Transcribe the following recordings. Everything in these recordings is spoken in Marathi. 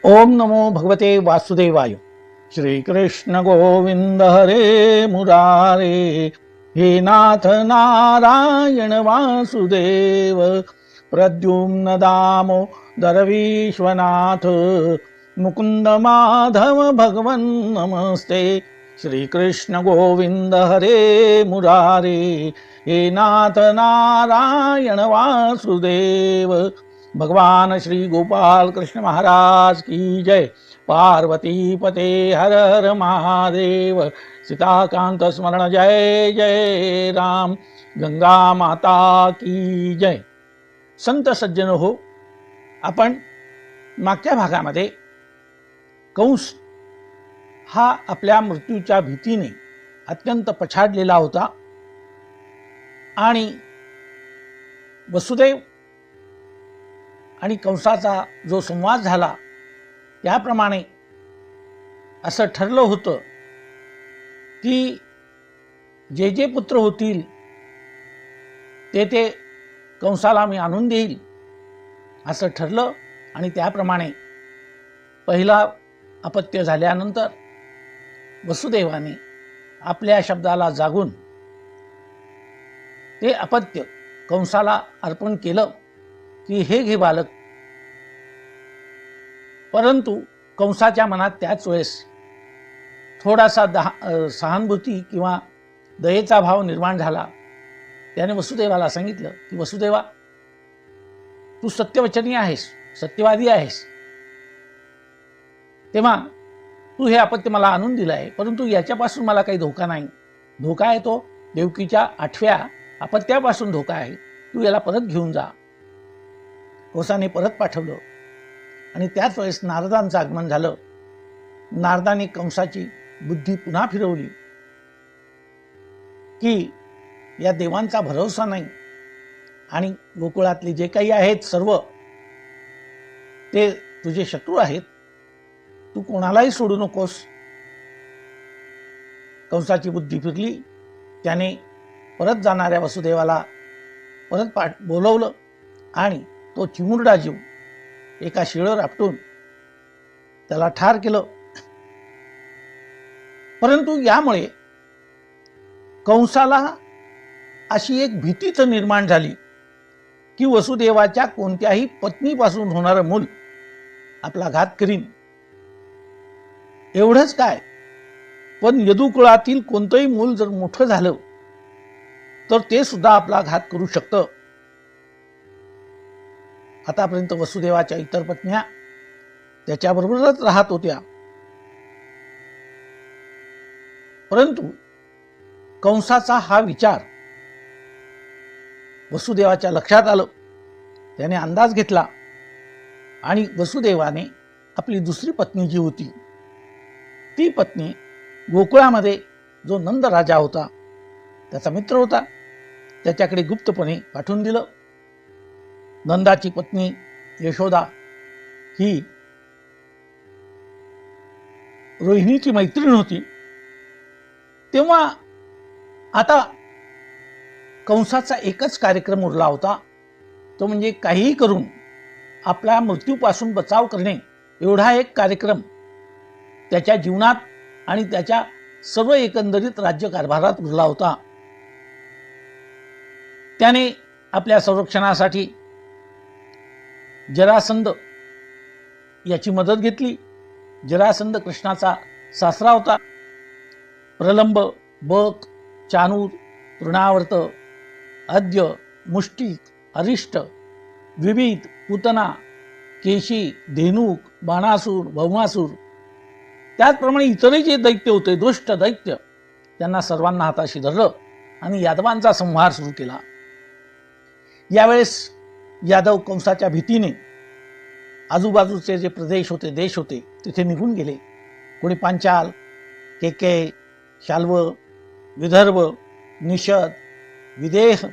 ओम नमो भगवते वासुदेवाय। श्रीकृष्ण गोविंद हरे मुरारे, हे नाथ नारायण वासुदेव। प्रद्युम्न दामोदर विश्वनाथ, मुकुंद माधव भगवन नमस्ते। श्रीकृष्ण गोविंद हरे मुरारे, हे नाथ नारायण वासुदेव। भगवान श्री गोपाल कृष्ण महाराज की जय। पार्वती पते हर हर महादेव। सीताकांत स्मरण जय जय राम। गंगा माता की जय। संत सज्जन हो, आपण मागच्या भागामध्ये कंस हा आपल्या मृत्यूच्या भीतीने अत्यंत पछाडलेला होता आणि वसुदेव आणि कंसाचा जो संवाद झाला त्याप्रमाणे असं ठरलं होतं की जे जे पुत्र होतील ते कंसाला मी आणून देईल असं ठरलं। आणि त्याप्रमाणे पहिला अपत्य झाल्यानंतर वसुदेवाने आपल्या शब्दाला जागून ते अपत्य कंसाला अर्पण केलं की हे घे बालक। परंतु कंसाच्या मनात त्याच वेळेस थोडासा सहानुभूती किंवा दयेचा भाव निर्माण झाला। त्याने वसुदेवाला सांगितलं की वसुदेवा, तू सत्यवचनी आहेस, सत्यवादी आहेस, तेव्हा तू हे अपत्य मला आणून दिलं आहे, परंतु याच्यापासून मला काही धोका नाही। धोका आहे तो देवकीच्या 8व्या अपत्यापासून धोका आहे। तू याला परत घेऊन जा। कंसाने परत पाठवलं आणि त्याच वेळेस नारदांचं आगमन झालं। नारदाने कंसाची बुद्धी पुन्हा फिरवली की या देवांचा भरोसा नाही आणि गोकुळातले जे काही आहेत सर्व ते तुझे शत्रू आहेत, तू कोणालाही सोडू नकोस। कंसाची बुद्धी फिरली। त्याने परत जाणाऱ्या वसुदेवाला परत बोलवलं आणि तो चिमुरडा जीव एका शिळेवर आपटून त्याला ठार केलं। परंतु यामुळे कंसाला अशी एक भीतीच निर्माण झाली की वसुदेवाच्या कोणत्याही पत्नीपासून होणारं मूल आपला घात करीन। एवढंच काय, पण यदुकुळातील कोणतंही मूल जर मोठं झालं तर ते सुद्धा आपला घात करू शकतं। आतापर्यंत वसुदेवाच्या इतर पत्न्या त्याच्याबरोबरच राहत होत्या, परंतु कंसाचा हा विचार वसुदेवाच्या लक्षात आलं। त्याने अंदाज घेतला आणि वसुदेवाने आपली दुसरी पत्नी जी होती ती पत्नी गोकुळामध्ये जो नंद राजा होता त्याचा मित्र होता, त्याच्याकडे गुप्तपणे पाठवून दिलं। नंदाची पत्नी यशोदा ही रोहिणीची मैत्रीण होती। तेव्हा आता कंसाचा एकच कार्यक्रम उरला होता, तो म्हणजे काहीही करून आपल्या मृत्यूपासून बचाव करणे। एवढा एक कार्यक्रम त्याच्या जीवनात आणि त्याच्या सर्व एकंदरीत राज्यकारभारात उरला होता। त्याने आपल्या संरक्षणासाठी जरासंध याची मदत घेतली। जरासंध कृष्णाचा सासरा होता। प्रलंब, बक, चाणूर, तृणावर्त, अद्य, मुष्टिक, अरिष्ट, विविध, पूतना, केशी, धेनुक, बाणासूर, भौमासूर, त्याचप्रमाणे इतरही जे दैत्य होते, दुष्ट दैत्य, त्यांना सर्वांना हाताशी धरलं आणि यादवांचा संहार सुरू केला। यावेळेस यादव कंसाच्या भीतीने आजूबाजूचे जे प्रदेश होते, देश होते, तिथे निघून गेले। कोणी पांचाल, केकेय, शाल्व, विदर्भ, निषद, विदेह,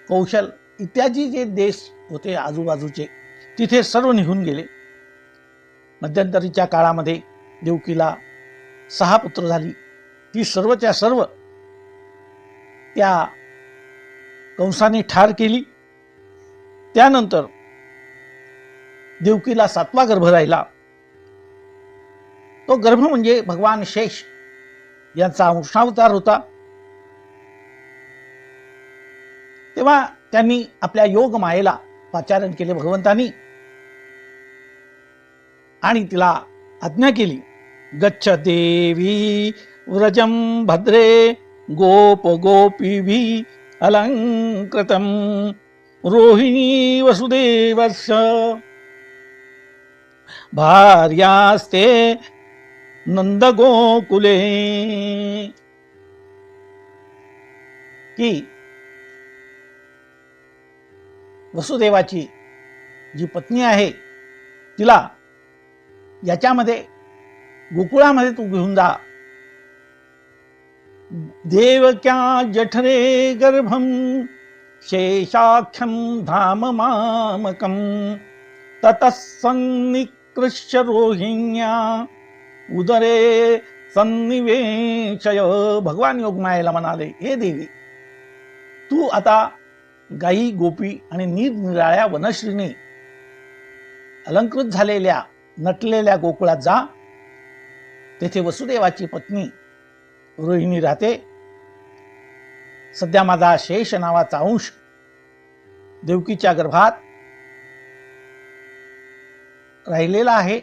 कौशल इत्यादी जे देश होते आजूबाजूचे तिथे सर्व निघून गेले। मध्यंतरीच्या काळामध्ये देवकीला 6 पुत्र झाली। ती सर्वच्या सर्व त्या कंसाने ठार केली। त्यानंतर देवकीला 7वा गर्भ राहिला तो गर्भ म्हणजे भगवान शेष यांचा अंशावतार होता. तेव्हा त्यांनी आपल्या योग मायेला पाचारण केले भगवंतांनी आणि तिला आज्ञा केली, गच्छ देवी व्रजम भद्रे गोप गोपीभि अलंकृतम रोहिणी वसुदेवस्य भार्यास्ते नंद गोकुले. की वसुदेवाची जी पत्नी आहे तिला याच्यामध्ये गोकुळामध्ये तू घेऊन जा. देवक्या जठरे गर्भम शेषाख्यम धाम मामकम ततः सन्निकृष्य रोहिण्या उदरे सन्निवेशय. भगवान योगमायेला म्हणाले, हे देवी, तू आता गाई गोपी आणि निरनिराळ्या वनश्रीने अलंकृत झालेल्या नटलेल्या गोकुळात जा. तेथे वसुदेवाची पत्नी रोहिणी राहते. सध्या माझा शेष नावाचा अंश देवकीच्या गर्भात राहिलेला आहे.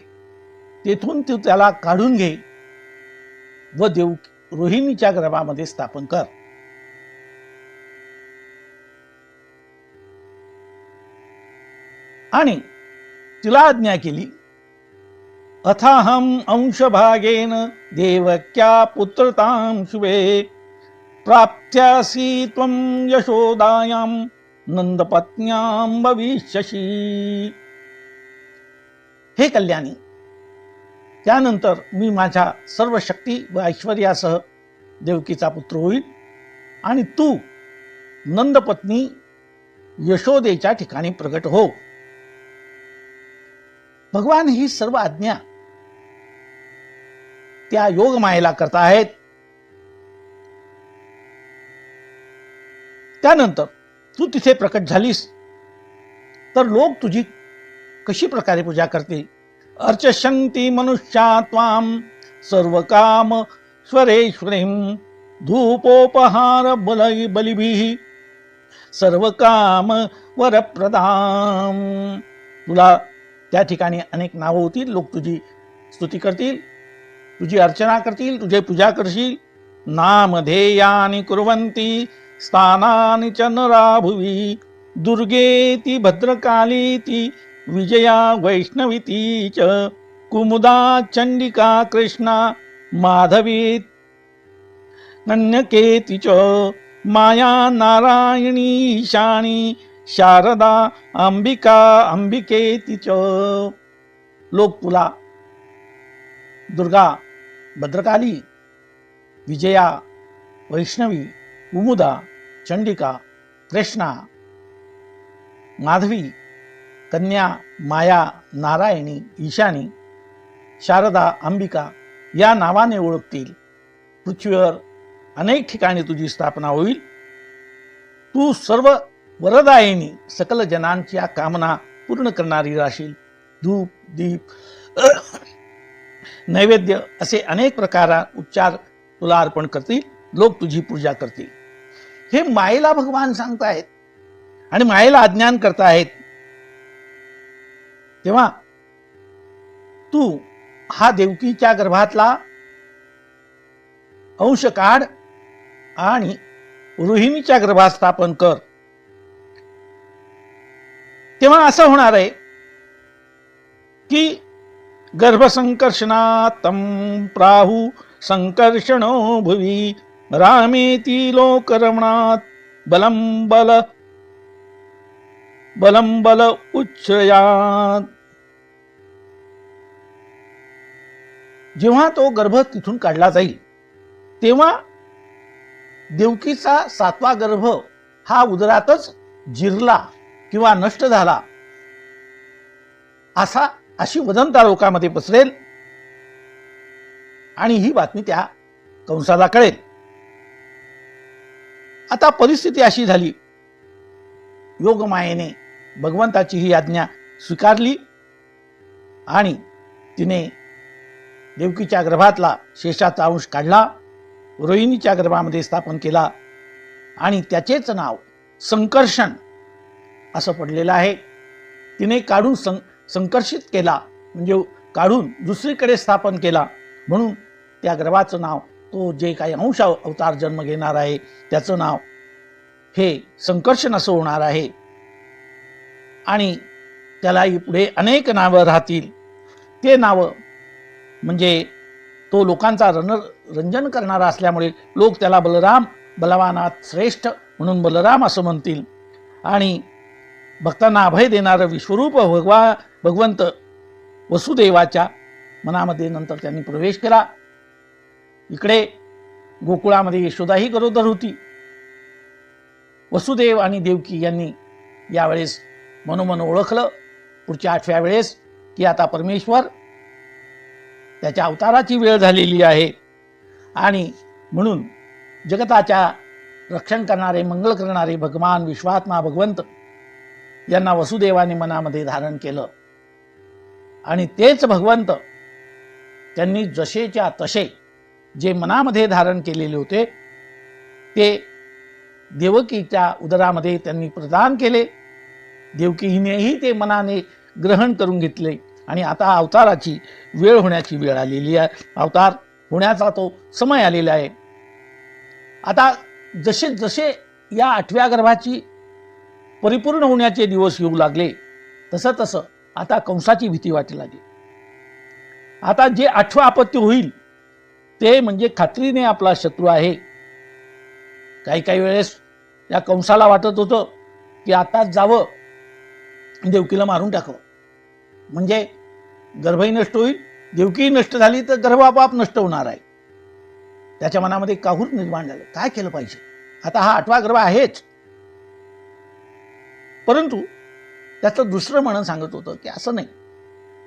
तेथून तू त्याला काढून घे व रोहिणीच्या गर्भामध्ये स्थापन कर. आणि तिला आज्ञा केली, अथाहम अंशभागेन देवक्या पुत्रतां शुभे प्राप्त्यासी त्वं यशोदायां नंदपत्न्यां भविष्यसि. हे कल्याणी, त्यानंतर मी माझ्या सर्व शक्ती व ऐश्वर्यासह देवकीचा पुत्र होईल आणि तू नंदपत्नी यशोदेच्या ठिकाणी प्रगट हो. भगवान ही सर्व आज्ञा त्या योग मायेला करता आहेत. त्यानंतर तू तिथे प्रकट झालीस तर लोक तुझी कशी प्रकारे पूजा करतील. अर्चशंती मनुष्या त्वाम सर्व काम स्वरेश्वरीं धूपोपहार बलिभिः सर्व काम वरप्रदाम. तुला त्या ठिकाणी अनेक नावं होतील. लोक तुझी स्तुती करतील, तुझी अर्चना करतील, तुझे पूजा करशील. नामधेयानि कुर्वन्ति स्थानानि च नराभुवि दुर्गेति भद्रकालीति विजया वैष्णवीति च कुमुदा चंडिका कृष्णा माधवी नन्यकेति च माया नारायणी ईशानी शारदा अंबिका अंबिकेति च. लोक तुला दुर्गा, भद्रकाली, विजया, वैष्णवी, कुमुदा, चंडिका, कृष्णा, माधवी, कन्या, माया, नारायणी, ईशानी, शारदा, अंबिका या नावाने ओळखतील. पृथ्वीवर अनेक ठिकाणी तुझी स्थापना होईल. तू सर्व वरदायिनी, सकल जनांच्या कामना पूर्ण करणारी राशील. धूप, दीप, नैवेद्य असे अनेक प्रकार उपचार तुला अर्पण करतील. लोक तुझी पूजा करतील. हे मायेला भगवान सांगतायत आणि मायेला आज्ञान करतायत. तेव्हा तू हा देवकीच्या गर्भातला अंश काढ आणि रोहिणीच्या गर्भात स्थापन कर. तेव्हा असं होणार आहे की गर्भसंकर्षणात्तं प्राहु संकर्षणो भुवि रामेति लोकरमणात् बलं बल उच्छ्रयात्. जेव्हा तो गर्भ तिथून काढला जाईल तेव्हा देवकीचा 7वा गर्भ हा उदरातच जिरला किंवा नष्ट झाला अशी वदंता लोकांमध्ये पसरेल आणि ही बातमी त्या कंसाला कळेल. आता परिस्थिती अशी झाली, योगमायेने भगवंताची ही आज्ञा स्वीकारली आणि तिने देवकीच्या गर्भातला शेषाचा अंश काढला, रोहिणीच्या गर्भामध्ये स्थापन केला आणि त्याचेच नाव संकर्षण असं पडलेलं आहे. तिने काढून संकर्षित केला, म्हणजे काढून दुसरीकडे स्थापन केला, म्हणून त्या गर्भाचं नाव, तो जे काही अंश अवतार जन्म घेणार आहे त्याचं नाव हे संकर्षण असं होणार आहे. आणि त्यालाही पुढे अनेक नावं राहतील. ते नावं म्हणजे तो लोकांचा रंजन करणारा असल्यामुळे लोक त्याला बलराम, बलवानात श्रेष्ठ म्हणून बलराम असं म्हणतील. आणि भक्तांना अभय देणारं विश्वरूप भगवंत वसुदेवाच्या मनामध्ये नंतर त्यांनी प्रवेश केला. इकडे गोकुळामध्ये यशोदाही गरोदर होती. वसुदेव आणि देवकी यांनी यावेळेस मनोमन ओळखलं पुढच्या 8व्या वेळेस की आता परमेश्वर त्याच्या अवताराची वेळ झालेली आहे. आणि म्हणून जगताच्या रक्षण करणारे, मंगल करणारे भगवान विश्वात्मा भगवंत यांना वसुदेवाने मनामध्ये धारण केलं. आणि तेच भगवंत त्यांनी जसेच्या तसे जे मनामध्ये धारण केलेले होते ते देवकीच्या उदरामध्ये त्यांनी प्रदान केले. देवकीनेही ते मनाने ग्रहण करून घेतले. आणि आता अवताराची वेळ होण्याची वेळ आलेली आहे. अवतार होण्याचा तो समय आलेला आहे. आता जसे जसे या 8व्या गर्भाची परिपूर्ण होण्याचे दिवस येऊ लागले तसं तसं आता कंसाची भीती वाटू लागली. आता जे 8वं आपत्ती होईल ते म्हणजे खात्रीने आपला शत्रू आहे. काही काही वेळेस या कंसाला वाटत होतं की आताच जावं, देवकीला मारून टाकावं, म्हणजे गर्भही नष्ट होईल, देवकी नष्ट झाली तर गर्भ आपोआप नष्ट होणार आहे. त्याच्या मनामध्ये काहूर निर्माण झालं, काय केलं पाहिजे. आता हा 8वा गर्भ आहेच, परंतु त्याचं दुसरं म्हणणं सांगत होतं की असं नाही,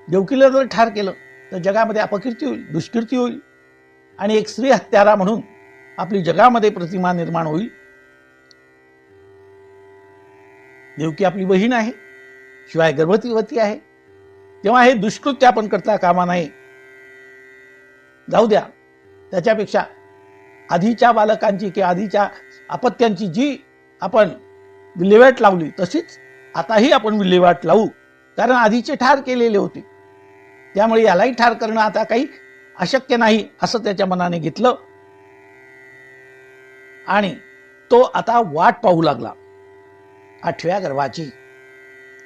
देवकीला जर ठार केलं तर जगामध्ये अपकीर्ती होईल, दुष्कीर्ती होईल आणि एक स्त्री हत्यारा म्हणून आपली जगामध्ये प्रतिमा निर्माण होईल. देवकी आपली बहीण आहे, शिवाय गर्भवती आहे, तेव्हा हे दुष्कृत्य आपण करता कामा नये. जाऊ द्या, त्याच्यापेक्षा आधीच्या बालकांची किंवा आधीच्या अपत्यांची जी आपण विल्हेवाट लावली तशीच आताही आपण विल्हेवाट लावू, कारण आधीचे ठार केलेले होते, त्यामुळे यालाही ठार करणं आता काही अशक्य नाही असं त्याच्या मनाने घेतलं. आणि तो आता वाट पाहू लागला 8व्या गर्भाची.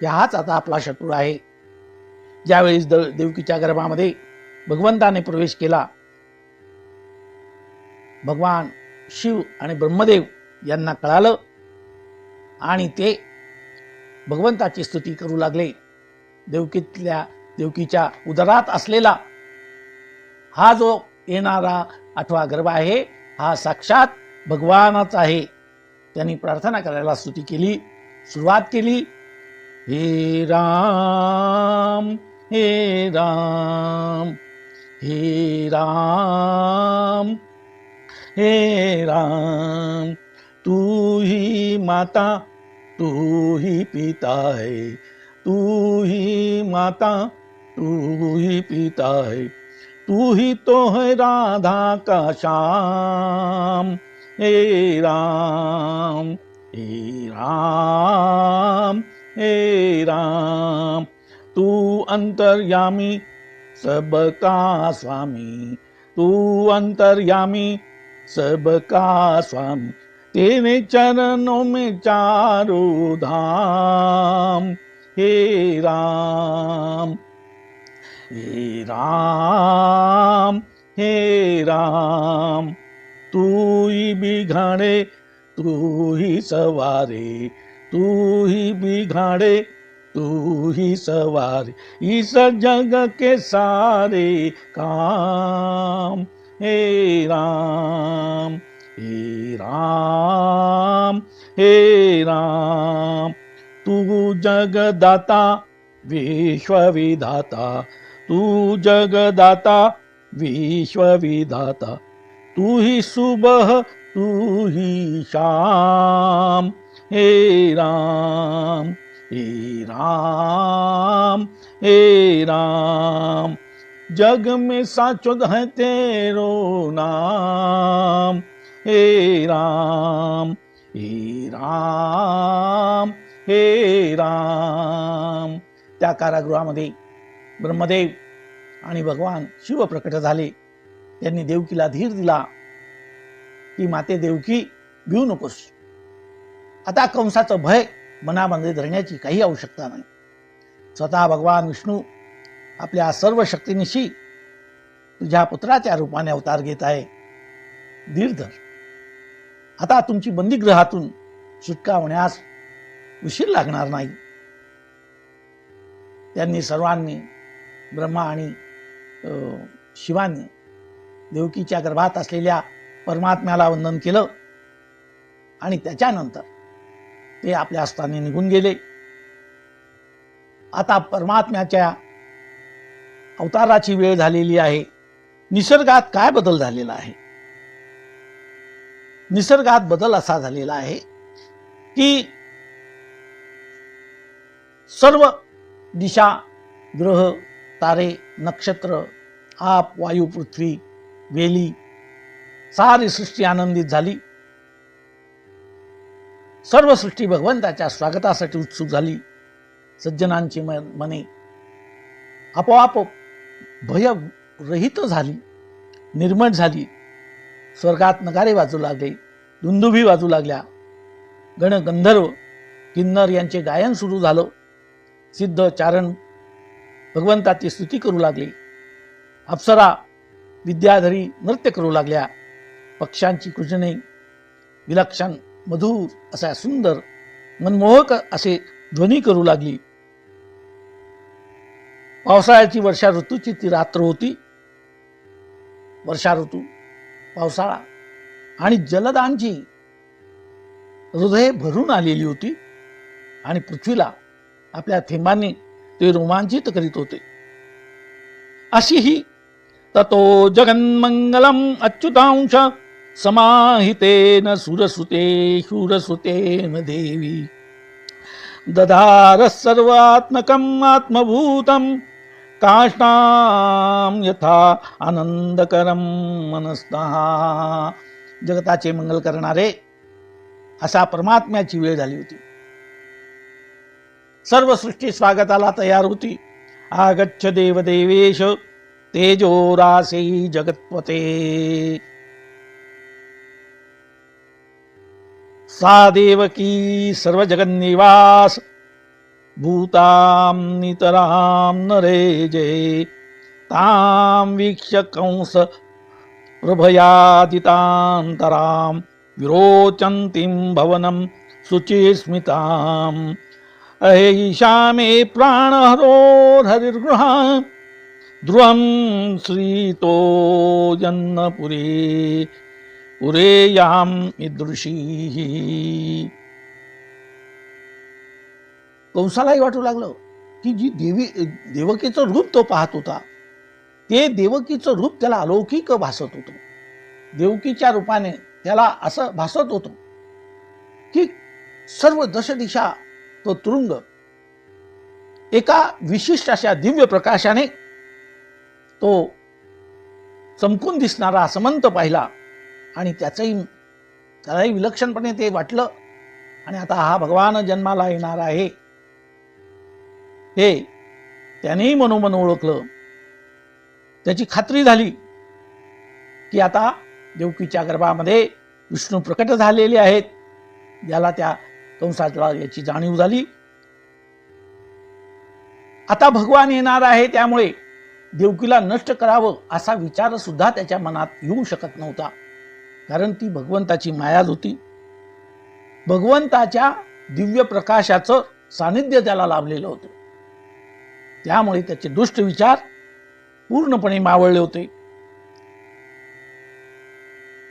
हाच आता आपला शत्रू आहे. ज्यावेळेस देवकीच्या गर्भामध्ये भगवंताने प्रवेश केला, भगवान शिव आणि ब्रह्मदेव यांना कळालं आणि ते भगवंताची स्तुती करू लागले. देवकीच्या उदरात असलेला हा जो येणारा 8वा गर्भ आहे हा साक्षात भगवानाचा आहे. त्यांनी प्रार्थना करायला स्तुती केली, सुरुवात केली. हे राम हे राम हे राम हे राम, तू ही माता तू ही पिता है, तू ही माता तू ही पिता है, तू ही तो है राधा का श्याम. हे राम हे राम हे राम, तू अंतर्यामी सबका स्वामी, तू अंतर्यामी सबका स्वामी, तेरे चरणों में चारों धाम. हे राम हे राम हे राम, तू ही बिघाड़े तू ही सवारे, तू ही बिघाड़े तू ही सवारे, इस जग के सारे काम. हे राम हे राम हे राम, तू जगदाता विश्वविधाता, तू जगदाता विश्वविधाता, तू ही सुबह तू ही शाम. हे राम हे राम हे राम, जग में साचो है तेरो नाम, हे राम हे राम हे राम. त्या कारागृहामध्ये ब्रह्मदेव आणि भगवान शिव प्रकट झाले. त्यांनी देवकीला धीर दिला की माते देवकी भिवू नकोस. आता कंसाचं भय मनामध्ये धरण्याची काही आवश्यकता नाही. स्वतः भगवान विष्णू आपल्या सर्व शक्तीनिशी तुझ्या पुत्राच्या रूपाने अवतार घेत आहे. धीर धर. आता तुमची बंदीगृहातून सुटका होण्यास उशीर लागणार नाही. त्यांनी सर्वांनी ब्रह्मा आणि शिवांनी देवकीच्या गर्भात असलेल्या परमात्म्याला वंदन केलं आणि त्याच्यानंतर ते आपल्या स्थानी निघून गेले. आता परमात्म्याच्या अवताराची वेळ झालेली आहे. निसर्गात काय बदल झालेला आहे? निसर्गात बदल असा झालेला आहे की सर्व दिशा, ग्रह, तारे, नक्षत्र, आप, वायू, पृथ्वी, वेली, सारी सृष्टी आनंदित झाली. सर्व सृष्टी भगवंताच्या स्वागतासाठी उत्सुक झाली. सज्जनांची मने आपोआप भयरहित झाली, निर्मळ झाली. स्वर्गात नगारे वाजू लागले, दुंदुभी वाजू लागल्या. गण, गंधर्व, किन्नर यांचे गायन सुरू झालं. सिद्ध, चारण भगवंताची स्तुती करू लागले. अप्सरा, विद्याधरी नृत्य करू लागल्या. पक्ष्यांची कुजणे विलक्षण, मधुर असा सुंदर, मनमोहक असे ध्वनी करू लागली. पावसाळ्याची, वर्षा ऋतूची ती रात्र होती. वर्षा ऋतू, पावसाळा आणि जलदांची हृदय भरून आलेली होती आणि पृथ्वीला आपल्या थेंबांनी ते रोमांचित करीत होते. अशी ही ततो जगन्मंगलम अच्युतांश समाहितेन सुरसुते शूरसुतेन देवी दधार सर्वात्मकम आत्मभूतम काष्णाम यथा आनंदकरम मनस्तः. जगताचे मंगल करणारे असा परमात्म्याची वेळ झाली होती. सर्व सृष्टी स्वागताला तयार होती. आगच्छ देवदेवेश तेजोरासे जगत्पते. सा देवकी सर्व जगन्निवास भूतां नितरां नरेजे तां वीक्ष्य कंस प्रभयादितान्तरां विरोचन्तीं भवनं शुचिस्मिताम्. ऐषा मे प्राणहरो हरिर्गृहा ध्रुवं श्रीतो जन्नपुरे पुरेयाम ईदृशी. कंसालाही वाटू लागलं की जी देवकीचं रूप तो पाहत होता ते देवकीचं रूप त्याला अलौकिक भासत होतं. देवकीच्या रूपाने त्याला असं भासत होतं की सर्व दशदिशा तो तुरुंग एका विशिष्ट अशा दिव्य प्रकाशाने तो चमकून दिसणारा समंत पाहिला आणि त्यालाही विलक्षणपणे ते वाटलं. आणि आता हा भगवान जन्माला येणार आहे हे त्यानेही मनोमन ओळखलं. त्याची खात्री झाली की आता देवकीच्या गर्भामध्ये विष्णू प्रकट झालेले आहेत. ज्याला त्या कंसाला याची जाणीव झाली. आता भगवान येणार आहे त्यामुळे देवकीला नष्ट करावं असा विचार सुद्धा त्याच्या मनात येऊ शकत नव्हता. कारण ती भगवंताची मायाच होती. भगवंताच्या दिव्य प्रकाशाचं सानिध्य त्याला लाभलेलं होतं. त्यामुळे त्याचे दुष्ट विचार पूर्णपणे मावळले होते.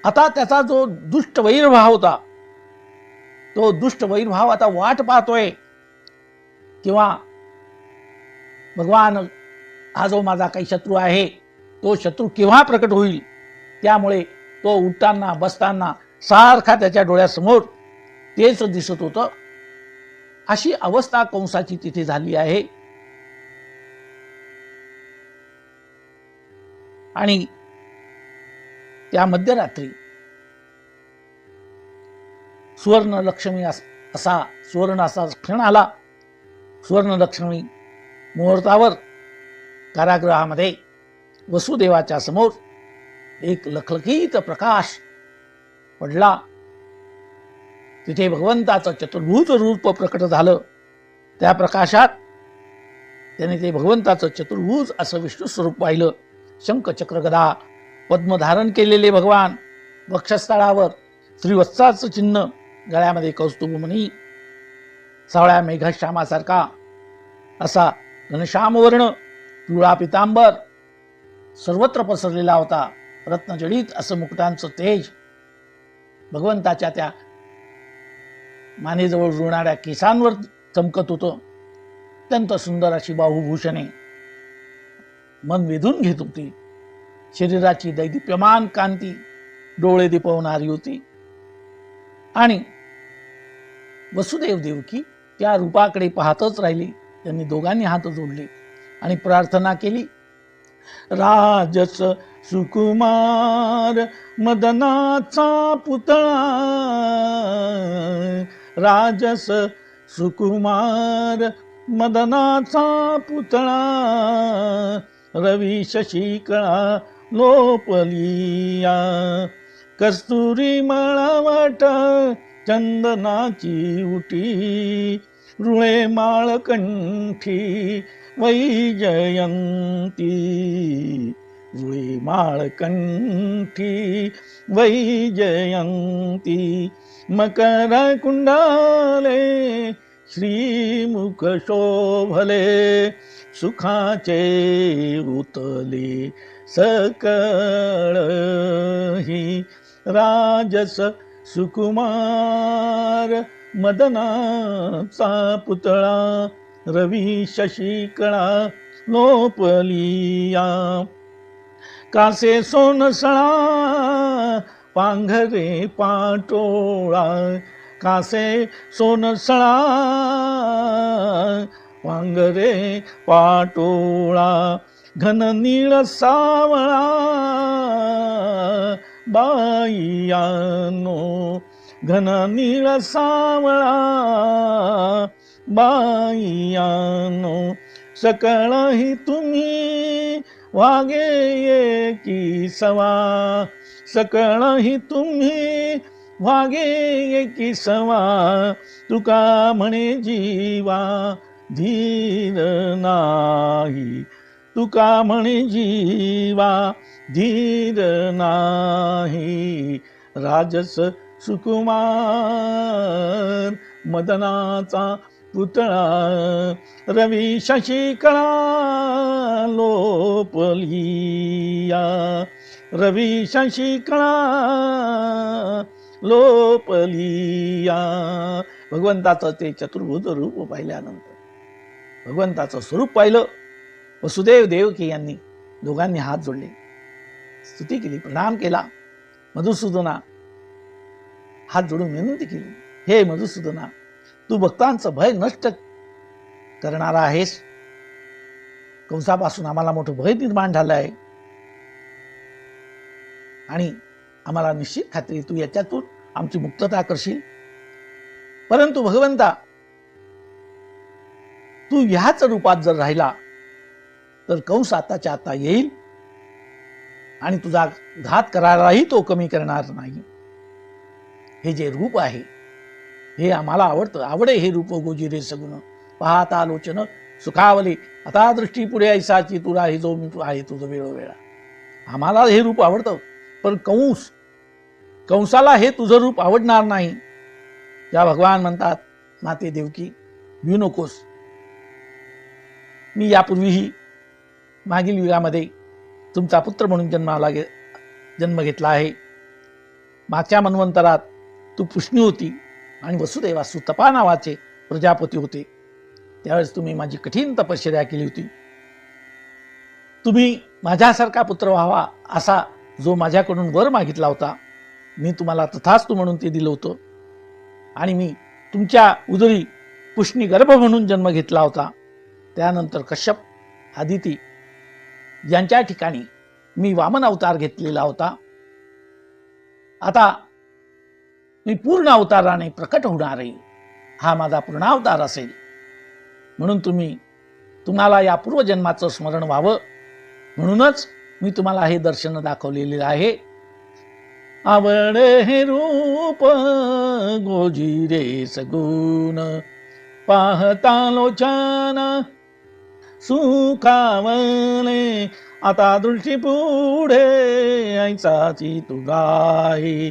आता त्याचा जो दुष्ट वैरभाव होता तो दुष्ट वैरभाव आता वाट पाहतोय किंवा भगवान हा जो माझा काही शत्रू आहे तो शत्रू केव्हा प्रकट होईल. त्यामुळे तो उठताना बसताना सारखा त्याच्या डोळ्यासमोर तेच दिसत होतं. अशी अवस्था कंसाची तिथे झाली आहे. आणि त्या मध्यरात्री सुवर्ण लक्ष्मी असा क्षण आला. सुवर्ण लक्ष्मी मुहूर्तावर कारागृहामध्ये वसुदेवाच्या समोर एक लखलखीत प्रकाश पडला. तिथे भगवंताचं चतुर्भुज रूप प्रकट झालं. त्या प्रकाशात त्याने ते भगवंताचं चतुर्भुज असं विष्णू स्वरूप पाहिलं. शंख चक्र गदा पद्म धारण केलेले भगवान, वक्षस्थळावर श्रीवत्साचं चिन्ह, गळ्यामध्ये कौस्तुभमणी, सावळ्या मेघश्यामासारखा असा घनश्याम वर्ण, पिवळा पितांबर सर्वत्र पसरलेला होता. रत्नजडित असं मुकुटांचं तेज भगवंताच्या त्या मानेजवळ रुळणाऱ्या केसांवर चमकत होतं. अत्यंत सुंदर अशी बाहुभूषणे मन वेधून घेत होती. शरीराची दैदिप्यमान कांती डोळे दिपवणारी होती. आणि वसुदेव देवकी त्या रूपाकडे पाहतच राहिली. त्यांनी दोघांनी हात जोडले आणि प्रार्थना केली. राजस सुकुमार मदनाचा पुतळा, राजस सुकुमार मदनाचा पुतळा, रवी शशिकळा लोपलिया, कस्तुरी मळावट चंदनाची उटी, रुळे माळकंठी वैजयंती, रुळे माळकंठी वैजयंती, मकर कुंडले श्रीमुख शोभले, सुखाचे उतले सकळ ही, राजस सुकुमार मदनाचा पुतळा, रवी शशिकळा लोपलिया, कासे सोनसळा पांघरे पाटोळा, कासे सोनसळा पांघरे पाटोळा, घन नीळ सावळा बाईयानो, घन नीळ सावळा बाईयानो, सकळही तुम्ही वागे एकी सवा, सकळही तुम्ही वागे एकी सवा, तुका म्हणे जीवा धीर नाही, तुका म्हणे जीवा धीर नाही, राजस सुकुमार मदनाचा पुतळा, रवी शशिकळा लोपलिया, रवी शशिकळा लोपलिया. भगवंताचं ते चतुर्भुज रूप पाहिल्यानंतर, भगवंताचं स्वरूप पाहिलं. वसुदेव देवकी यांनी दोघांनी हात जोडले, स्तुती केली, प्रणाम केला. मधुसूदना हात जोडून विनंती केली, हे मधुसूदना, तू भक्तांचं भय नष्ट करणारा आहेस. कंसापासून आम्हाला मोठं भय निर्माण झालं आहे आणि आम्हाला निश्चित खात्री तू याच्यातून आमची मुक्तता करशील. परंतु भगवंता, तू ह्याच रूपात जर राहिला तर कंस आताच्या आता येईल आणि तुझा घात करायलाही तो कमी करणार नाही. हे जे रूप आहे हे आम्हाला आवडतं, आवडे हे रूप गोजिरे सगुण, पाहता आलोचन सुखावले, आता दृष्टी पुढे ऐसाची तुला हे जो मी आहे तुझं वेळोवेळा. आम्हाला हे रूप आवडतं, पण कंसाला हे तुझं रूप आवडणार नाही. त्या भगवान म्हणतात, माते देवकी भिऊ नकोस, मी यापूर्वीही मागील युगामध्ये तुमचा पुत्र म्हणून जन्म घेतला आहे. मागच्या मन्वंतरात तू पुष्णी होती आणि वसुदेवा सुतपा नावाचे प्रजापती होते. त्यावेळेस तुम्ही माझी कठीण तपश्चर्या केली होती. तुम्ही माझ्यासारखा पुत्र व्हावा असा जो माझ्याकडून वर मागितला होता, मी तुम्हाला तथास्तु म्हणून ते दिलं होतं. आणि मी तुमच्या उदरी पुष्णी गर्भ म्हणून जन्म घेतला होता. त्यानंतर कश्यप, आदिती यांच्या ठिकाणी मी वामन अवतार घेतलेला होता, आता मी पूर्ण अवताराने प्रकट होणार आहे, हा माझा पूर्णावतार असेल. म्हणून तुम्हाला या पूर्वजन्माचं स्मरण व्हावं म्हणूनच मी तुम्हाला हे दर्शन दाखवलेले आहे. आवड हे रूप गोजिरे सगुण, पाहता लोचन सुखावले. आता दृष्टी पुढे ऐसाची तुझा आहे,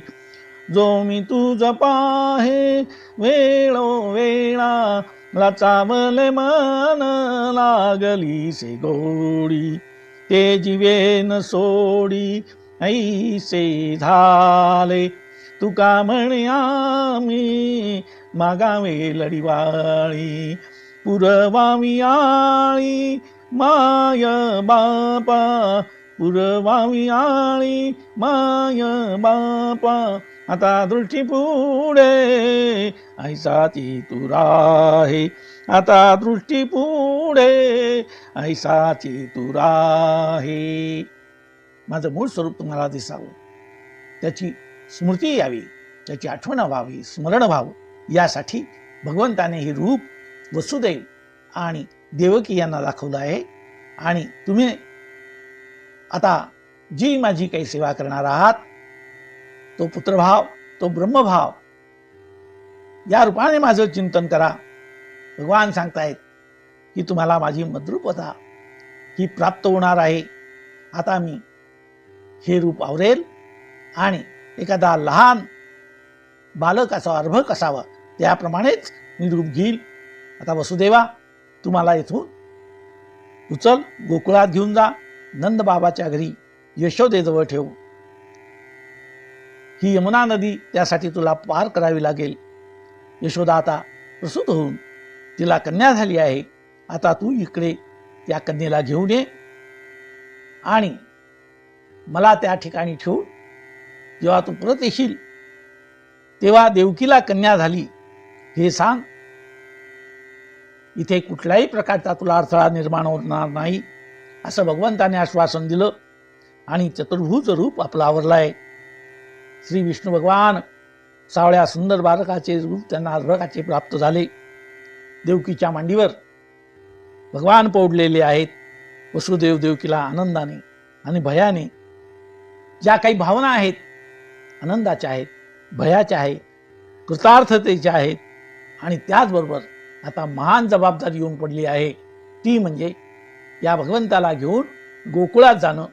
जो मी तुझ पाहे वेळोवेळा. लाचावले मन लागली से गोडी, ते जीवेन सोडी ऐसे झाले. तुका म्हणे आम्ही मागावे लढीवाळी, पुरवावी आळी माय बापा. पुरवावी आळी माय बापा. आता दृष्टी पुढे ऐसाची तुरा आहे, आता दृष्टी पुढे ऐसाची तुरा आहे. माझं मूळ स्वरूप तुम्हाला दिसावं, त्याची स्मृती यावी, त्याची आठवण व्हावी, स्मरण व्हावं, यासाठी भगवंताने हे रूप वसुदेव आणि देवकी यांना दाखवलं आहे. आणि तुम्ही आता जी माझी काही सेवा करणार आहात, तो पुत्रभाव, तो ब्रह्मभाव या रूपाने माझं चिंतन करा. भगवान सांगतायत की तुम्हाला माझी मद्रूपता ही प्राप्त होणार आहे. आता मी हे रूप आवरेल आणि एखादा लहान बालक असावा, अर्भक असावा, त्याप्रमाणेच मी रूप घेईल. आता वसुदेवा, तुम्हाला इथून उचल, गोकुळात घेऊन जा, नंद बाबाच्या घरी यशोदेजवळ ठेव. ही यमुना नदी त्यासाठी तुला पार करावी लागेल. यशोदा आता प्रसूत होऊन तिला कन्या झाली आहे. आता तू इकडे त्या कन्येला घेऊन ये आणि मला त्या ठिकाणी ठेवून जेव्हा तू परत येशील तेव्हा देवकीला कन्या झाली हे सांग. इथे कुठल्याही प्रकारचा तुला अडथळा निर्माण होणार नाही असं भगवंताने आश्वासन दिलं आणि चतुर्भुज रूप आपलं आवरलं आहे. श्री विष्णू भगवान सावळ्या सुंदर बालकाचे रूप त्यांना अर्भकाचे प्राप्त झाले. देवकीच्या मांडीवर भगवान पडलेले आहेत. वसुदेव देवकीला आनंदाने आणि भयाने, ज्या काही भावना आहेत, आनंदाच्या आहेत, भयाच्या आहेत, कृतार्थतेच्या आहेत, आणि त्याचबरोबर आता महान जबाबदारी येऊन पडली आहे, ती म्हणजे या भगवंताला घेऊन गोकुळात जाणं,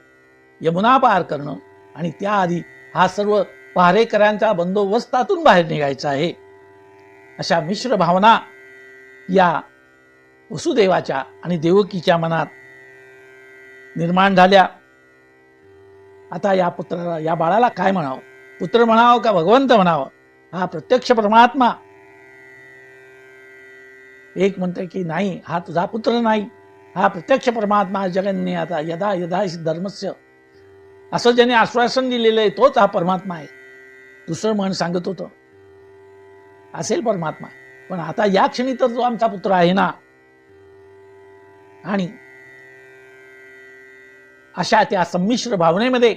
यमुना पार करणं आणि त्याआधी हा सर्व पहारेकरांच्या बंदोबस्तातून बाहेर निघायचा आहे. अशा मिश्र भावना या वसुदेवाच्या आणि देवकीच्या मनात निर्माण झाल्या. आता या पुत्राला, या बाळाला काय म्हणावं? पुत्र म्हणावं का भगवंत म्हणावं? हा प्रत्यक्ष परमात्मा. एक म्हणते की नाही, हा तुझा पुत्र नाही, हा प्रत्यक्ष परमात्मा जगन्य आता यदा यदा धर्मस्य, असं ज्याने आश्वासन दिलेलं आहे तोच हा परमात्मा आहे. दुसरं मन सांगत होतं असेल परमात्मा, पण आता या क्षणी तर तो आमचा पुत्र आहे ना. आणि अशा त्या संमिश्र भावनेमध्ये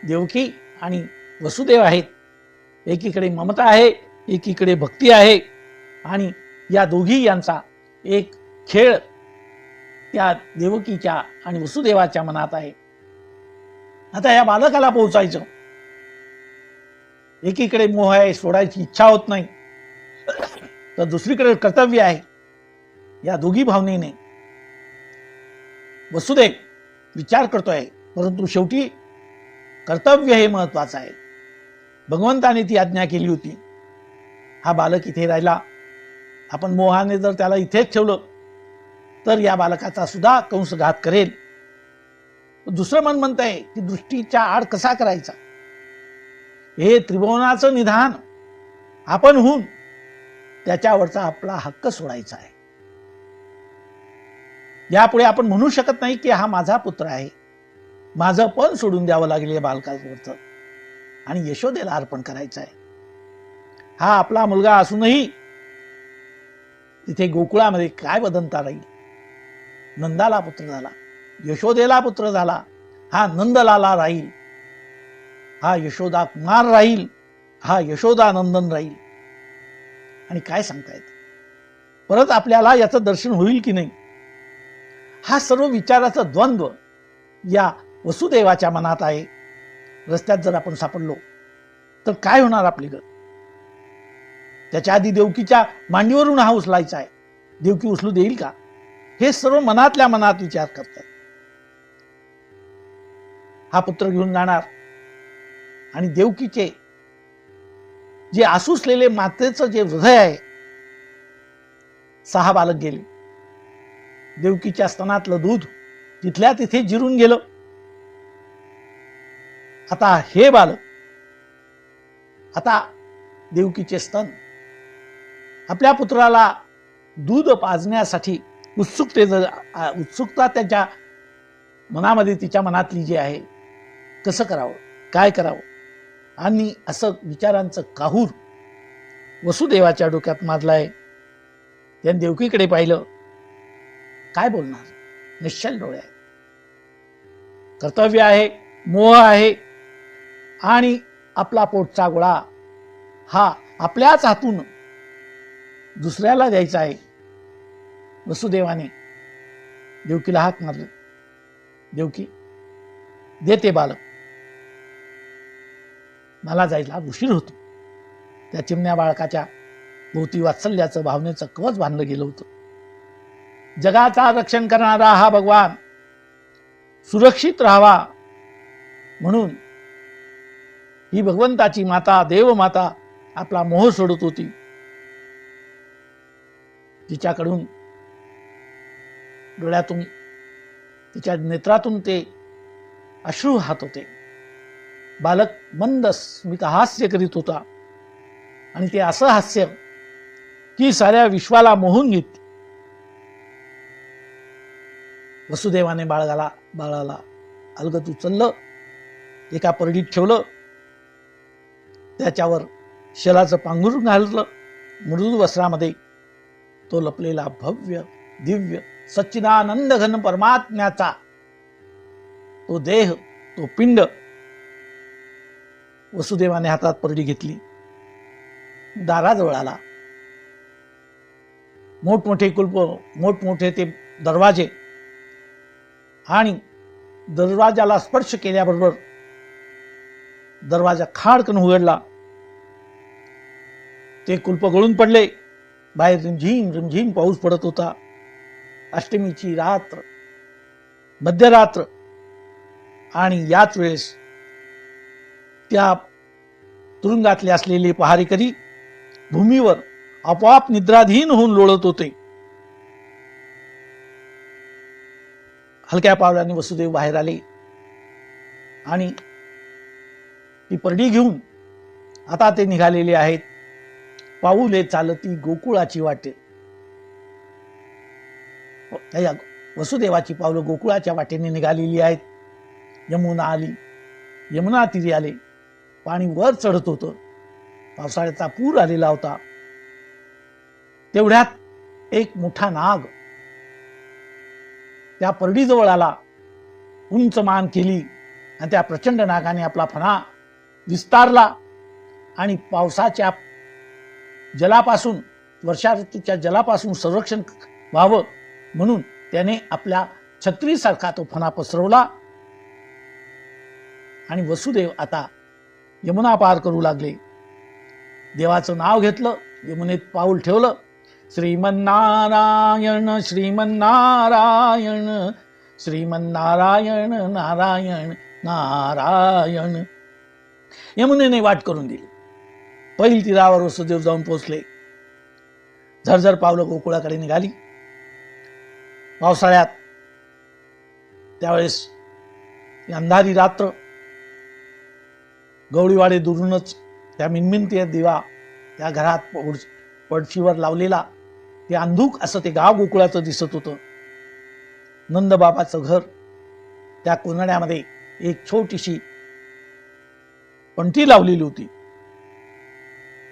देवकी आणि वसुदेव आहेत. एकीकडे ममता आहे, एकीकडे भक्ती आहे, आणि या दोघी यांचा एक खेळ त्या देवकीच्या आणि वसुदेवाच्या मनात आहे. आता या बालकाला पोहोचायचं, एकीकडे मोह आहे, सोडायची इच्छा होत नाही, तर दुसरीकडे कर्तव्य आहे. या दोघी भावनेने वसुदेव विचार करतोय, परंतु शेवटी कर्तव्य हे महत्वाचं आहे. भगवंताने ती आज्ञा केली होती, हा बालक इथे राहिला, आपण मोहाने जर त्याला इथेच ठेवलं तर या बालकाचा सुद्धा कंसघात करेल. दुसरं मन म्हणतंय की दृष्टीच्या आड कसा करायचा, हे त्रिभुवनाचं निधान आपण होऊन त्याच्यावरचा आपला हक्क सोडायचा आहे. यापुढे आपण म्हणू शकत नाही की हा माझा पुत्र आहे, माझं पण सोडून द्यावं लागेल या बालकावरचं आणि यशोदेला अर्पण करायचं आहे. हा आपला मुलगा असूनही तिथे गोकुळामध्ये काय बदलता राहील. नंदाला पुत्र झाला, यशोदेला पुत्र झाला, हा नंदलाला राहील, हा यशोदा कुमार राहील, हा यशोदा नंदन राहील. आणि काय सांगतायत, परत आपल्याला याचं दर्शन होईल की नाही, हा सर्व विचाराचा द्वंद्व या वसुदेवाच्या मनात आहे. रस्त्यात जर आपण सापडलो तर काय होणार आपली गत. त्याच्या आधी देवकीच्या मांडीवरून हा उचलायचा आहे, देवकी उचलू देईल का, हे सर्व मनातल्या मनात विचार करतात. हा पुत्र घेऊन जाणार आणि देवकीचे जे आसुसलेले मातेचं जे हृदय आहे, 6 बालक गेले. देवकीच्या स्तनातलं दूध तिथल्या तिथे जिरून गेलं. आता हे बालक, आता देवकीचे स्तन आपल्या पुत्राला दूध पाजण्यासाठी उत्सुकता त्याच्या मनामध्ये, तिच्या मनातली जी आहे, कसं करावं, काय करावं, आणि असं विचारांचं काहूर वसुदेवाच्या डोक्यात माजलाय. त्याने देवकीकडे पाहिलं. काय बोलणार, निश्चल डोळे आहे, कर्तव्य आहे, मोह आहे, आणि आपला पोटचा गोळा हा आपल्याच हातून दुसऱ्याला द्यायचा आहे. वसुदेवाने देवकीला हाक मारली. देवकी, देते बालक, मला जायला उशीर होतो. त्या चिमण्या बाळकाच्या भोवती वात्सल्याचं, भावनेचं कवच बांधलं गेलं होतं. जगाचा रक्षण करणारा हा भगवान सुरक्षित राहावा म्हणून ही भगवंताची माता, देव माता आपला मोह सोडत होती. तिच्याकडून डोळ्यातून, तिच्या नेत्रातून ते अश्रू वाहत होते. बालक मंद स्मित हास्य करीत होता, आणि ते असं हास्य की साऱ्या विश्वाला मोहून घेत. वसुदेवाने बाळाला अलगद उचललं, एका परडीत ठेवलं, त्याच्यावर शलाचं पांघरून घाललं. मृदू वस्त्रामध्ये तो लपलेला भव्य दिव्य सच्चिदानंद घन परमात्म्याचा तो देह, तो पिंड वसुदेवाने हातात परडी घेतली. दाराजवळ आला. मोठमोठे कुलप, मोठमोठे ते दरवाजे, आणि दरवाजाला स्पर्श केल्याबरोबर दरवाजा खाडकन उघडला. ते कुलप गळून पडले. बाहेर रिमझिम रिमझिम पाऊस पडत होता. अष्टमीची रात्र, मध्यरात्र, आणि याच वेळेस त्या तुरुंगातले असलेले पहारेकरी भूमीवर आपोआप निद्राधीन होऊन लोळत होते. हलक्या पावलाने वसुदेव बाहेर आले आणि ती परडी घेऊन आता ते निघालेले आहेत. पाऊले चालती गोकुळाची वाटे. वसुदेवाची पावलं गोकुळाच्या वाटेने निघालेली आहेत. यमुना आली, यमुना तीरी आले. पाणी वर चढत होतं. पावसाळ्याचा पूर आलेला होता. तेवढ्यात एक मोठा नाग त्या परडीजवळ आला. उंच मान केली आणि त्या प्रचंड नागाने आपला फणा विस्तारला आणि पावसाच्या जलापासून, वर्षा ऋतूच्या जलापासून संरक्षण व्हावं म्हणून त्याने आपल्या छत्रीसारखा तो फणा पसरवला. आणि वसुदेव आता यमुना पार करू लागले. देवाचं नाव घेतलं, यमुनेत पाऊल ठेवलं. श्रीमन्नारायण श्रीमन्नारायण श्रीमन्नारायण नारायण नारायण. यमुनेने वाट करून दिली. पहिल तीरावर वसुदेव जाऊन पोहोचले. झरझर पावलं गोकुळाकडे निघाली. पावसाळ्यात त्यावेळेस अंधारी रात्र, गवळीवाडे दुरूनच त्या मिनमिनते दिवा त्या घरात पडशीवर लावलेला, ते अंधुक असं ते गाव गोकुळाचं दिसत होतं. नंदबाबाचं घर, त्या कोनड्यामध्ये एक छोटीशी पंटी लावलेली होती.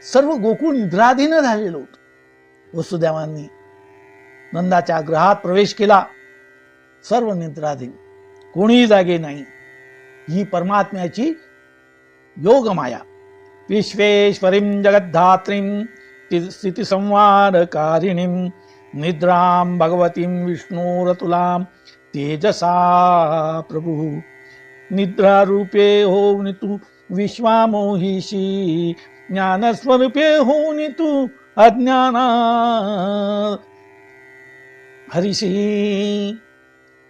सर्व गोकुळ निद्राधीन झालेलं होतं. वसुदेवांनी नंदाच्या गृहात प्रवेश केला. सर्व निद्राधीन, कोणीही जागे नाही. ही परमात्म्याची योगमाया. विश्वेश्वरीं जगद्धात्रीं स्थितिसंहारकारिणीं निद्रां भगवतीं विष्णुरतुलां तेजसा प्रभु. निद्रारूपे होऊन तू विश्वामोहिषी, ज्ञानस्वरूपे होऊन तू अज्ञाना हरिषी.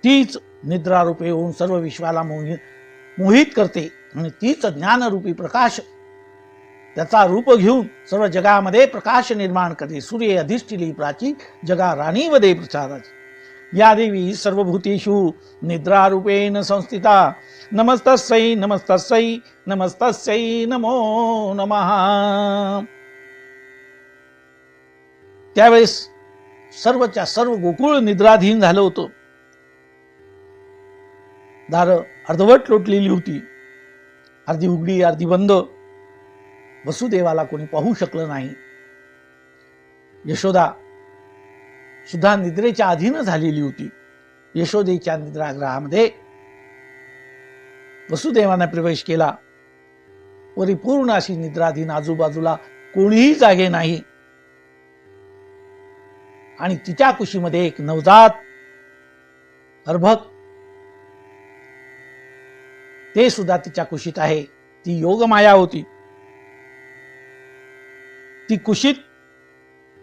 तीच निद्रारूपे होऊन सर्व विश्वाला मोहित करते आणि तीच ज्ञानरूपी प्रकाश त्याचा रूप घेऊन सर्व जगामध्ये प्रकाश निर्माण करते. सूर्य अधिष्ठिली प्राची जगा राणी वदे प्रचाराची. या देवी सर्वभूतेषु निद्रारूपेण संस्थिता. नमस्तस्यै नमस्तस्यै नमस्तस्यै नमो नमः. त्यावेळेस सर्वच्या सर्व गोकुळ निद्राधीन झालं होतं. दारं अर्धवट लोटलेली होती, अर्धी उघडी अर्धी बंद. वसुदेवाला कोणी पाहू शकलं नाही. यशोदा सुद्धा निद्रेच्या अधीन झालेली होती. यशोदेच्या निद्रागृहामध्ये वसुदेवाने प्रवेश केला. परिपूर्ण अशी निद्राधीन, आजूबाजूला कोणीही जागे नाही. आणि तिच्या कुशीमध्ये एक नवजात अर्भक, ते सुद्धा तिच्या कुशीत आहे. ती योगमाया होती. ती कुशीत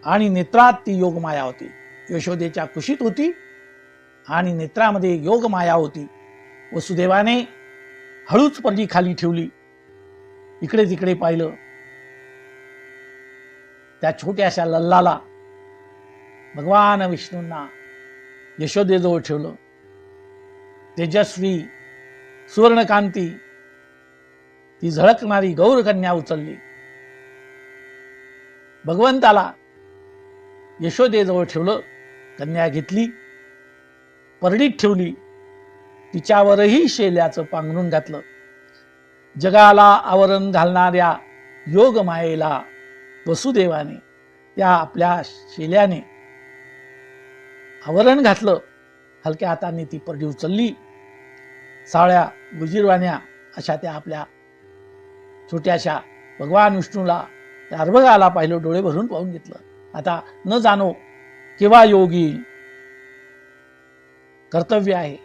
आणि नेत्रात ती योगमाया होती. यशोदेच्या कुशीत होती आणि नेत्रामध्ये योगमाया होती. वसुदेवाने हळूच पडली खाली ठेवली. इकडे तिकडे पाहिलं. त्या छोट्याशा लल्लाला भगवान विष्णूंना यशोदेजवळ ठेवलं. तेजस्वी सुवर्णकांती ती झळकणारी गौरकन्या उचलली. भगवंताला यशोदेजवळ ठेवलं. कन्या घेतली, परडीत ठेवली. तिच्यावरही शेल्याचं पांघरून घातलं. जगाला आवरण घालणाऱ्या योगमायेला वसुदेवाने त्या आपल्या शेल्याने आवरण घातलं. हलक्या हाताने ती परडी उचलली. सावळ्या गुजीरवाण्या अशा त्या आपल्या छोट्याशा भगवान विष्णूला त्या अर्भकाला पाहिलं. डोळे भरून पाहून घेतलं. आता न जाणो केव्हा योग येईल. कर्तव्य आहे.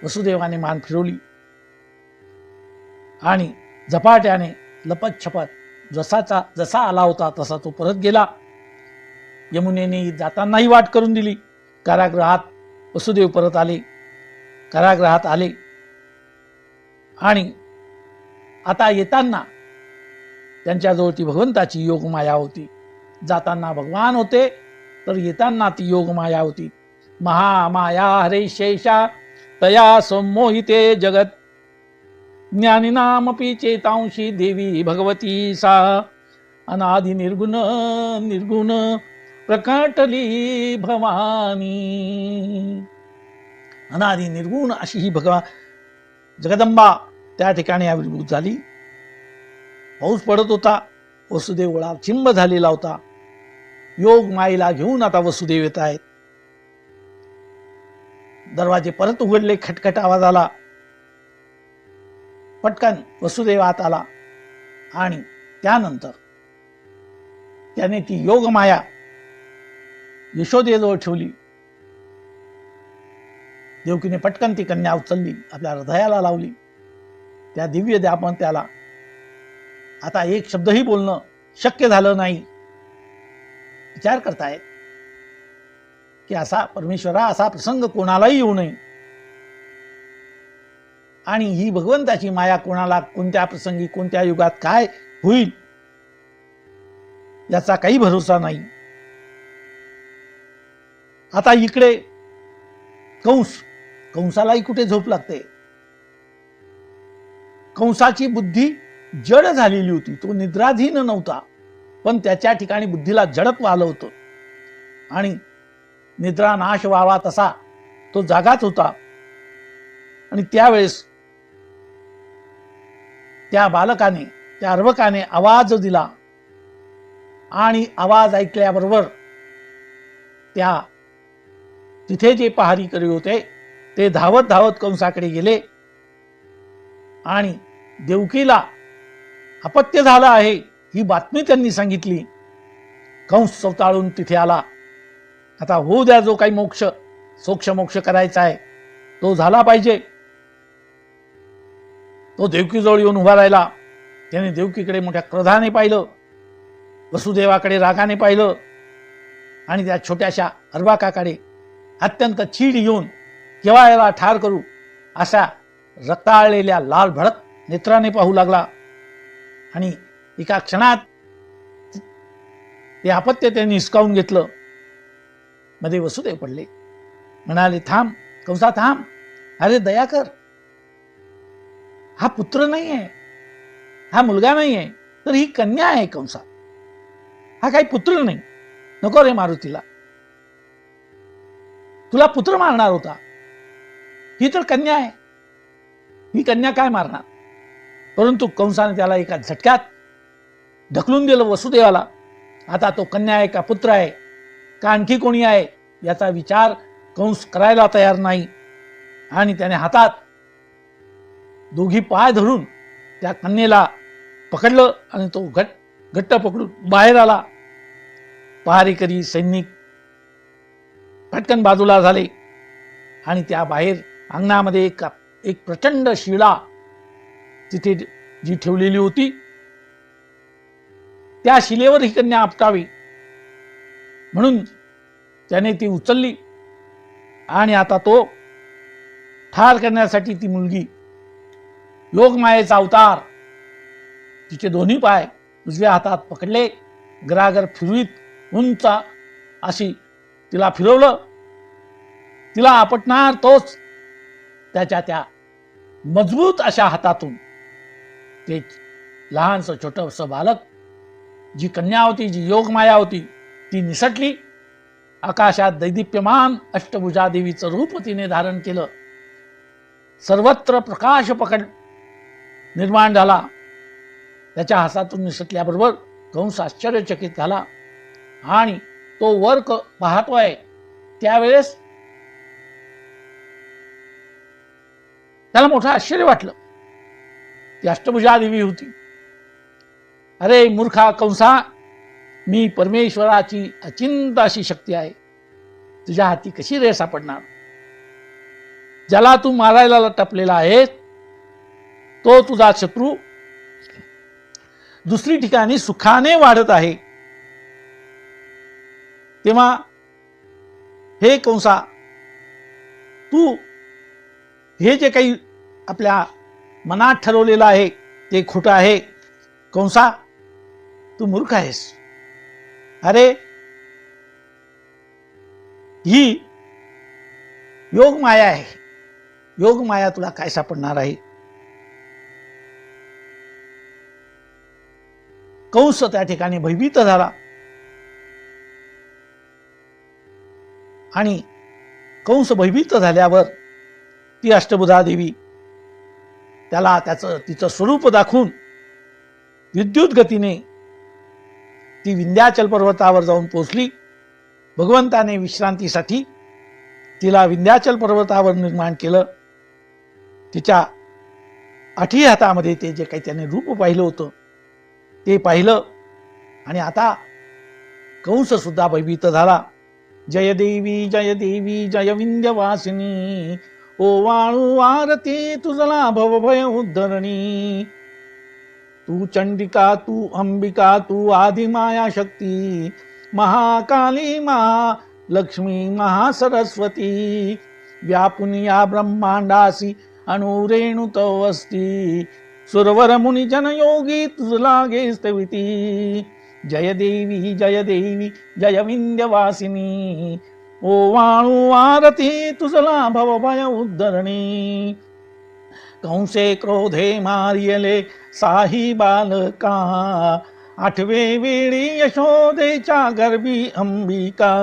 वसुदेवाने मान फिरवली आणि झपाट्याने लपत छपत जसा आला होता तसा तो परत गेला. यमुनेने जातानाही वाट करून दिली. कारागृहात वसुदेव परत आले. कारागृहात आले आणि आता येताना त्यांच्याजवळ ती भगवंताची योगमाया होती. जाताना भगवान होते तर येताना ती योगमाया होती. महामाया हरे शेषा तया संमोहिते जगत, ज्ञानिनामपि चेतांशी देवी भगवती सा. अनादि निर्गुण निर्गुण प्रकटली भवानी. अनादि निर्गुण अशी ही जगदंबा त्या ठिकाणी आविर्भूत झाली. पाऊस पडत होता. वसुदेव ओळा चिंब झालेला होता. योग माईला घेऊन आता वसुदेव येत आहेत. दरवाजे परत उघडले. खटखट आवाज आला. पटकन वसुदेव आत आला आणि त्यानंतर त्याने ती योगमाया यशोदेजवळ ठेवली. देवकीने पटकन ती कन्या उचलली, आपल्या हृदयाला लावली. त्या दिव्य द्यापण त्याला आता एक शब्दही बोलणं शक्य झालं नाही. विचार करतायत की असा परमेश्वरा असा प्रसंग कोणालाही येऊ नये. आणि ही भगवंताची माया कोणाला कोणत्या प्रसंगी कोणत्या युगात काय होईल याचा काही भरोसा नाही. आता इकडे कंसालाही कुठे झोप लागते. कंसाची बुद्धी जड झालेली होती. तो निद्राधीन नव्हता, पण त्याच्या ठिकाणी बुद्धीला जडत्व आलं होतं आणि निद्रा नाश व्हावा तसा तो जागाच होता. आणि त्यावेळेस त्या बालकाने त्या अर्भकाने आवाज दिला आणि आवाज ऐकल्याबरोबर त्या तिथे जे पहारीकरी होते ते धावत धावत कंसाकडे गेले आणि देवकीला अपत्य झालं आहे ही बातमी त्यांनी सांगितली. कंस चवताळून तिथे आला. आता होऊ द्या, जो काही मोक्ष करायचा आहे तो झाला पाहिजे. तो देवकीजवळ येऊन उभा राहिला. त्याने देवकीकडे मोठ्या क्रोधाने पाहिलं, वसुदेवाकडे रागाने पाहिलं आणि त्या छोट्याशा अर्वाकाकडे अत्यंत चीड येऊन केव्हा याला ठार करू अशा रक्ताळलेल्या लाल भडक नेत्राने पाहू लागला. आणि एका क्षणात ते अपत्य त्यांनी हिसकावून घेतलं. मध्ये वसुदेव पडले, म्हणाले, थांब कंसा, थांब, अरे दया कर. हा पुत्र नाही आहे, हा मुलगा नाही आहे, तर ही कन्या आहे कंसा. हा काही पुत्र नाही. नको रे मारुतीला, तुला पुत्र मारणार होता. ही तर कन्या आहे, ही कन्या काय मारणार. परंतु कंसाने त्याला एका झटक्यात ढकलून दिलं वसुदेवाला. आता तो कन्या आहे का पुत्र आहे का आणखी कोणी आहे याचा विचार कंस करायला तयार नाही. आणि त्याने हातात दोघी पाय धरून त्या कन्येला पकडलं आणि तो घट्ट पकडून बाहेर आला. पहारेकरी सैनिक पटकन बाजूला झाले आणि त्या बाहेर अंगणामध्ये एक प्रचंड शिळा तिथे जी ठेवलेली होती त्या शिलेवर ही कन्या आपटावी म्हणून त्याने ती उचलली. आणि आता तो ठार करण्यासाठी ती मुलगी योगमायेचा अवतार, तिचे दोन्ही पाय उजव्या हातात पकडले, गरागर फिरवीत उंच अशी तिला फिरवलं. तिला आपटणार तोच त्याच्या त्या मजबूत अशा हातातून ते लहानसं छोटंसं बालक, जी कन्या होती, जी योगमाया होती, ती निसटली. आकाशात दैदिप्यमान अष्टभुजा देवीचं रूप तिने धारण केलं. सर्वत्र प्रकाश निर्माण झाला. त्याच्या हातातून निसटल्याबरोबर कंस आश्चर्यचकित झाला आणि तो वर पाहतोय त्यावेळेस त्याला मोठं आश्चर्य वाटलं. ती अष्टभुजा देवी होती. अरे मूर्खा कंसा, मी परमेश्वराची अचिंत अशी शक्ती आहे, तुझ्या हाती कशी रे सापडणार. ज्याला तू मारायला टपलेला आहेस तो तुझा शत्रू दुसरी ठिकाणी सुखाने वाढत आहे. तेव्हा हे कंसा, तू हे जे काही आपल्या मनात ठरवलेलं आहे ते खोटं आहे. कंसा, तू मूर्ख आहेस. अरे ही योग माया आहे. योग माया तुला काय सापडणार आहे. कंस त्या ठिकाणी भयभीत झाला आणि कंस भयभीत झाल्यावर ती अष्टभुजा देवी त्याला तिचं स्वरूप दाखवून विद्युत गतीने ती विंध्याचल पर्वतावर जाऊन पोहोचली. भगवंताने विश्रांतीसाठी तिला विंध्याचल पर्वतावर निर्माण केलं. तिच्या 8 हातामध्ये ते जे काही त्याने रूप पाहिलं होतं ते पाहिलं आणि आता कंस सुद्धा भयभीत झाला. जय देवी जय विंध्यवासिनी, ओवाळू आरती तुझला भवभय उद्धरणी. तू चंडिका, तू अंबिका, तू आदिमाया शक्ती, महाकाली, महालक्ष्मी, महासरस्वती. व्यापून या ब्रह्मांडासी अणुरेणु तवस्ती, सुरवर मुनी जनयोगी तुझला स्तविती. जय देवी जय विंध्यवासिनी, ओवाळू आरती तुझला भवभय उद्धरणी. कंसे क्रोधे मारियले साही बालका, 8वे वेळी यशोदेच्या गर्भी अंबिका.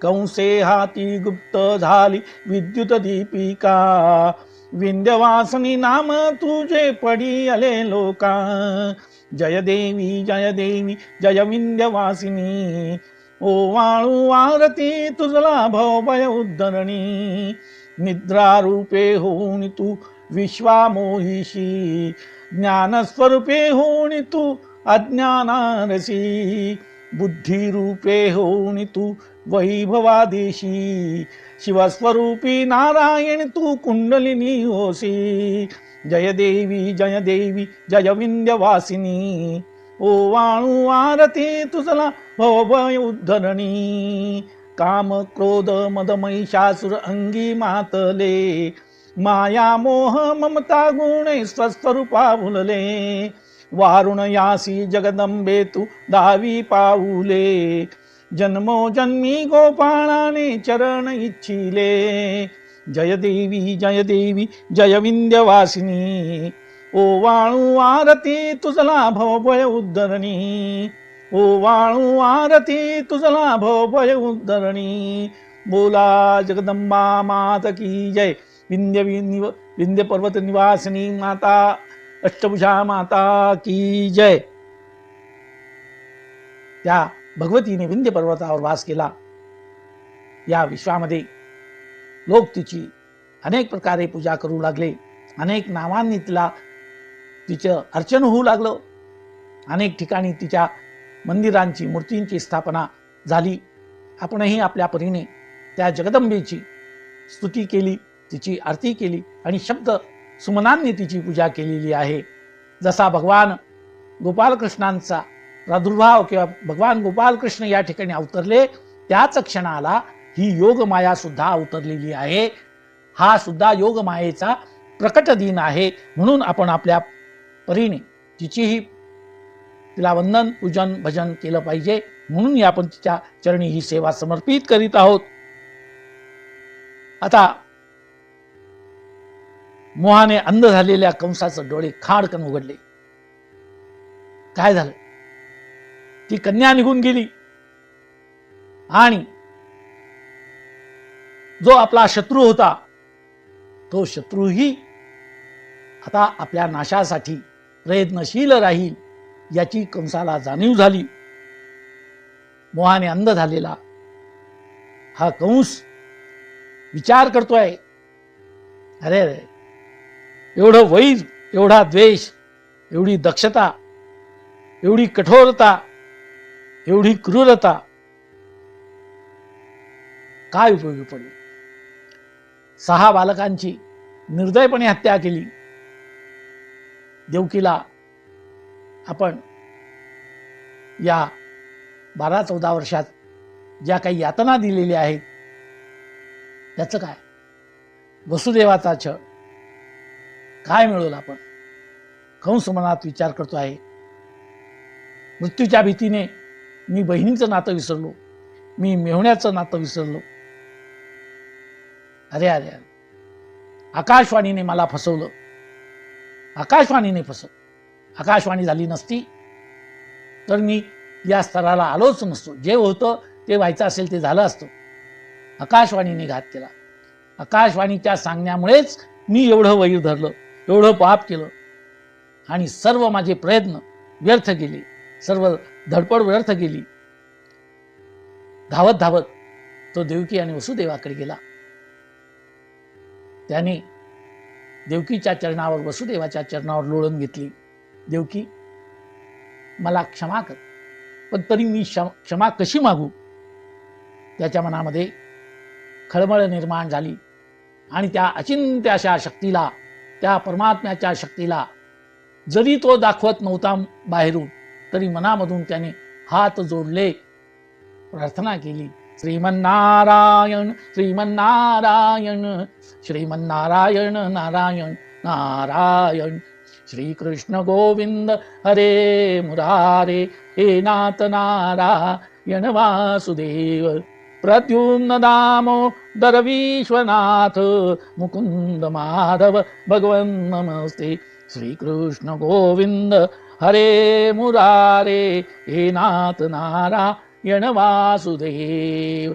कंसे हाती गुप्त झाली विद्युत दीपिका, विंध्यवासिनी नाम तुझे पडी आले लोका. जय देवी जय विंध्यवासिनी, ओवाळू आरती तुझला भवभय उद्धरणी. निद्रा रूपे होऊन तू विश्वामोहिषी ज्ञानस्वरूपे होणी तू अज्ञानारसी बुद्धिरूपे होणी तू वैभवादेशी शिवस्वरूपी नारायण तू कुंडलिनी होसी जय देवी जय विंध्यवासिनी ओवाळू आरती तुझला भवभय उद्धरणी काम क्रोध मद महिषासुर अंगी मातले माया मोह ममता गुणे स्वस्वरूपा भुलले वारुण यासी जगदंबे तू दावी पाऊले जन्मोजन्मी गोपाळाने चरण इच्छिले जय देवी जय विंध्यवासिनी ओवाळू आरती तुझला भवभय उद्धरणी ओवाळू आरती तुझला भवभय उद्धरणी बोला जगदंबा माता की जय विंध्य पर्वत निवासिनी माता अष्टभुजा माता की जय। त्या भगवतीने विंध्य पर्वतावर वास केला। या विश्वामध्ये लोक तिची अनेक प्रकारे पूजा करू लागले, अनेक नावांनी तिचं अर्चन होऊ लागलं, अनेक ठिकाणी तिच्या मंदिरांची मूर्तींची स्थापना झाली। आपणही आपल्या परीने त्या जगदंबेची स्तुती केली, तिची आरती केली आणि शब्द सुमनांनी तिची पूजा केलेली आहे। जसा भगवान गोपालकृष्णांचा प्रादुर्भाव किंवा भगवान गोपालकृष्ण या ठिकाणी अवतरले, त्याच क्षणाला ही योगमाया सुद्धा अवतरलेली आहे। हा सुद्धा योगमायेचा प्रकट दिन आहे, म्हणून आपण आपल्या परीने तिला वंदन पूजन भजन केलं पाहिजे। म्हणून आपण तिच्या चरणी ही सेवा समर्पित करीत आहोत। आता मोहाने अंध झालेल्या कंसाचे डोळे खाडकन उघडले। काय झालं? ती कन्या निघून गेली आणि जो आपला शत्रू होता तो शत्रूही आता आपल्या नाशासाठी प्रयत्नशील राहील याची कंसाला जाणीव झाली। मोहाने अंध झालेला हा कंस विचार करतोय, अरे अरे एवढं वैर, एवढा द्वेष, एवढी दक्षता, एवढी कठोरता, एवढी क्रूरता काय उपयोगी पडली? 6 बालकांची निर्दयपणे हत्या केली। देवकीला आपण या 12-14 वर्षात ज्या काही यातना दिलेल्या आहेत त्याचं काय? वसुदेवाचा छळ काय मिळवलं आपण? कंस मनात विचार करतो आहे, मृत्यूच्या भीतीने मी बहिणीचं नातं विसरलो, मी मेहुण्याचं नातं विसरलो। अरे अरे अरे, आकाशवाणीने मला फसवलं, आकाशवाणीने फसवलं। आकाशवाणी झाली नसती तर मी या स्तराला आलोच नसतो। जे होतं ते व्हायचं असेल ते झालं असतं। आकाशवाणीने घात केला। आकाशवाणीच्या सांगण्यामुळेच मी एवढं वैर धरलं, एवढं पाप केलं आणि सर्व माझे प्रयत्न व्यर्थ गेले, सर्व धडपड व्यर्थ गेली। धावत धावत तो देवकी आणि वसुदेवाकडे गेला। त्याने देवकीच्या चरणावर, वसुदेवाच्या चरणावर लोळण घेतली। देवकी, मला क्षमा कर, पण तरी मी क्षमा कशी मागू? त्याच्या मनामध्ये खळबळ निर्माण झाली आणि त्या अचिंत्य अशा शक्तीला, त्या परमात्म्याच्या शक्तीला जरी तो दाखवत नव्हता बाहेरून, तरी मनामधून त्याने हात जोडले, प्रार्थना केली, श्रीमन्नारायण श्रीमन्नारायण श्रीमन्नारायण नारायण नारायण, श्रीकृष्ण गोविंद हरे मुरारे, हे नाथ नारायण वासुदेव, प्रद्युम्न दामोदर विश्वनाथ, मुकुंद माधव भगवन नमस्ते, श्रीकृष्ण गोविंद हरे मुरारे, हे नाथ नारायण वासुदेव।